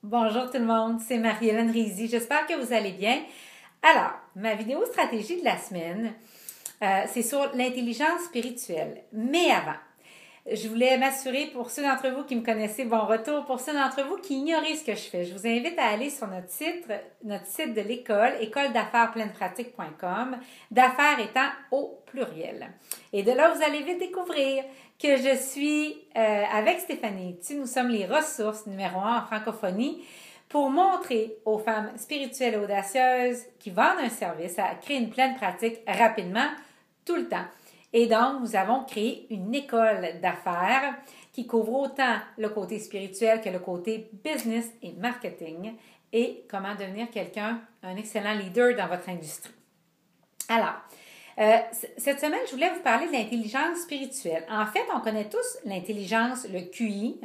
Bonjour tout le monde, c'est Marie-Hélène Rizy. J'espère que vous allez bien. Alors, ma vidéo stratégie de la semaine, c'est sur l'intelligence spirituelle. Mais avant, je voulais m'assurer pour ceux d'entre vous qui me connaissez, bon retour. Pour ceux d'entre vous qui ignoraient ce que je fais, je vous invite à aller sur notre site de l'école, écoledaffairespleinepratique.com, d'affaires étant au pluriel. Et de là, vous allez vite découvrir que je suis avec Stéphanie. Nous sommes les ressources numéro 1 en francophonie pour montrer aux femmes spirituelles et audacieuses qui vendent un service à créer une pleine pratique rapidement, tout le temps. Et donc, nous avons créé une école d'affaires qui couvre autant le côté spirituel que le côté business et marketing et comment devenir un excellent leader dans votre industrie. Alors, cette semaine, je voulais vous parler de l'intelligence spirituelle. En fait, on connaît tous l'intelligence, le QI,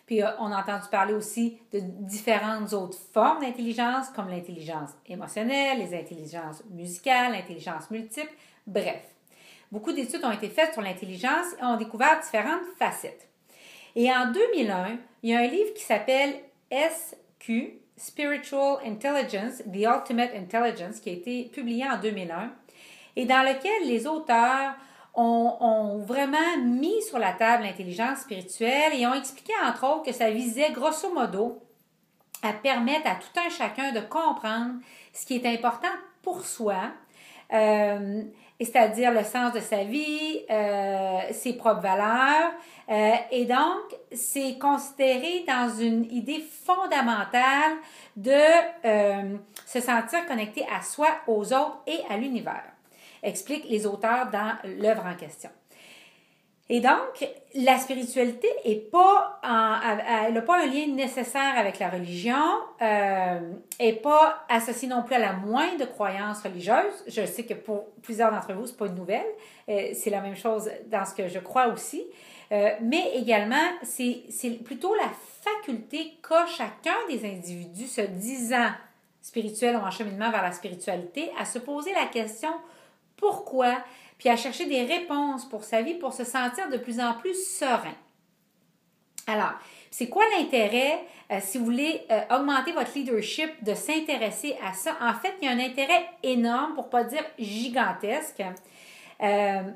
puis on a entendu parler aussi de différentes autres formes d'intelligence, comme l'intelligence émotionnelle, les intelligences musicales, l'intelligence multiple, bref. Beaucoup d'études ont été faites sur l'intelligence et ont découvert différentes facettes. Et en 2001, il y a un livre qui s'appelle SQ, Spiritual Intelligence, The Ultimate Intelligence, qui a été publié en 2001, et dans lequel les auteurs ont vraiment mis sur la table l'intelligence spirituelle et ont expliqué, entre autres, que ça visait grosso modo à permettre à tout un chacun de comprendre ce qui est important pour soi, c'est-à-dire le sens de sa vie, ses propres valeurs. Et donc, c'est considéré dans une idée fondamentale de se sentir connecté à soi, aux autres et à l'univers, expliquent les auteurs dans l'œuvre en question. Et donc, la spiritualité n'a pas un lien nécessaire avec la religion, n'est pas associée non plus à la moindre croyance religieuse. Je sais que pour plusieurs d'entre vous, ce n'est pas une nouvelle. C'est la même chose dans ce que je crois aussi. Mais également, c'est plutôt la faculté qu'a chacun des individus se disant spirituels ou en cheminement vers la spiritualité à se poser la question « Pourquoi ?» puis à chercher des réponses pour sa vie pour se sentir de plus en plus serein. Alors, c'est quoi l'intérêt, si vous voulez augmenter votre leadership, de s'intéresser à ça? En fait, il y a un intérêt énorme, pour ne pas dire gigantesque. Dans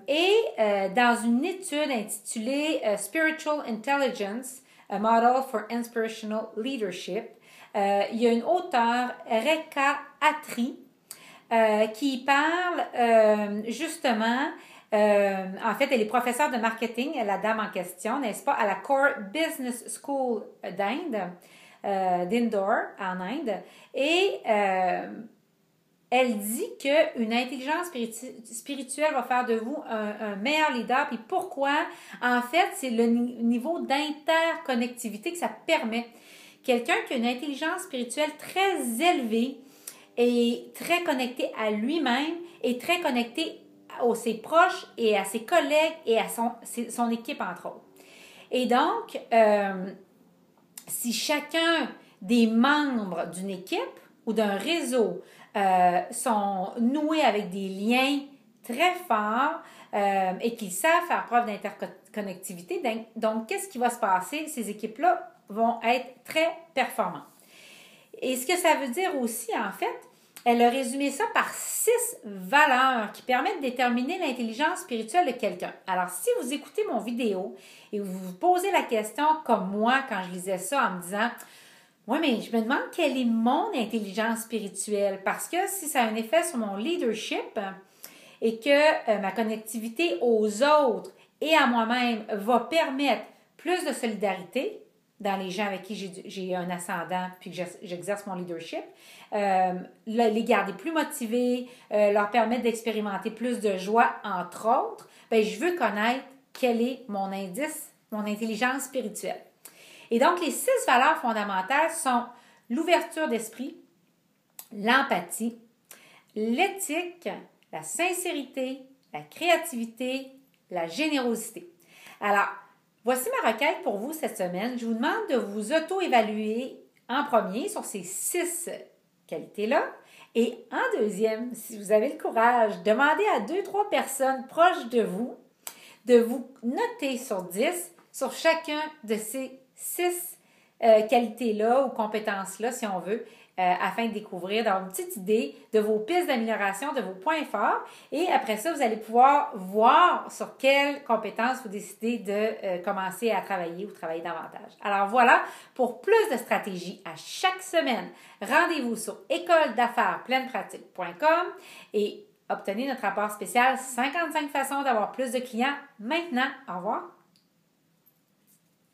une étude intitulée Spiritual Intelligence, a Model for Inspirational Leadership, il y a une auteure, Rekha Attri, qui parle justement, en fait, elle est professeure de marketing, la dame en question, n'est-ce pas, à la Core Business School d'Indore, en Inde. Et elle dit qu'une intelligence spirituelle va faire de vous un meilleur leader. Puis pourquoi? En fait, c'est le niveau d'interconnectivité que ça permet. Quelqu'un qui a une intelligence spirituelle très élevée, est très connecté à lui-même, est très connecté à ses proches et à ses collègues et à son équipe, entre autres. Et donc, si chacun des membres d'une équipe ou d'un réseau sont noués avec des liens très forts et qu'ils savent faire preuve d'interconnectivité, donc qu'est-ce qui va se passer? Ces équipes-là vont être très performantes. Et ce que ça veut dire aussi, en fait, elle a résumé ça par 6 valeurs qui permettent de déterminer l'intelligence spirituelle de quelqu'un. Alors, si vous écoutez mon vidéo et vous vous posez la question, comme moi, quand je lisais ça, en me disant « Oui, mais je me demande quelle est mon intelligence spirituelle, parce que si ça a un effet sur mon leadership et que ma connectivité aux autres et à moi-même va permettre plus de solidarité, dans les gens avec qui j'ai un ascendant puis que j'exerce mon leadership, les garder plus motivés, leur permettre d'expérimenter plus de joie, entre autres, bien, je veux connaître quel est mon indice, mon intelligence spirituelle. Et donc, les 6 valeurs fondamentales sont l'ouverture d'esprit, l'empathie, l'éthique, la sincérité, la créativité, la générosité. Alors, voici ma requête pour vous cette semaine. Je vous demande de vous auto-évaluer en premier sur ces 6 qualités-là. Et en deuxième, si vous avez le courage, demandez à 2-3 personnes proches de vous de vous noter sur 10 sur chacun de ces 6 qualités-là ou compétences-là, si on veut, afin de découvrir, d'avoir une petite idée de vos pistes d'amélioration, de vos points forts. Et après ça, vous allez pouvoir voir sur quelles compétences vous décidez de commencer à travailler ou travailler davantage. Alors voilà, pour plus de stratégies à chaque semaine, rendez-vous sur écoledaffairespleinepratique.com et obtenez notre rapport spécial 55 façons d'avoir plus de clients maintenant. Au revoir!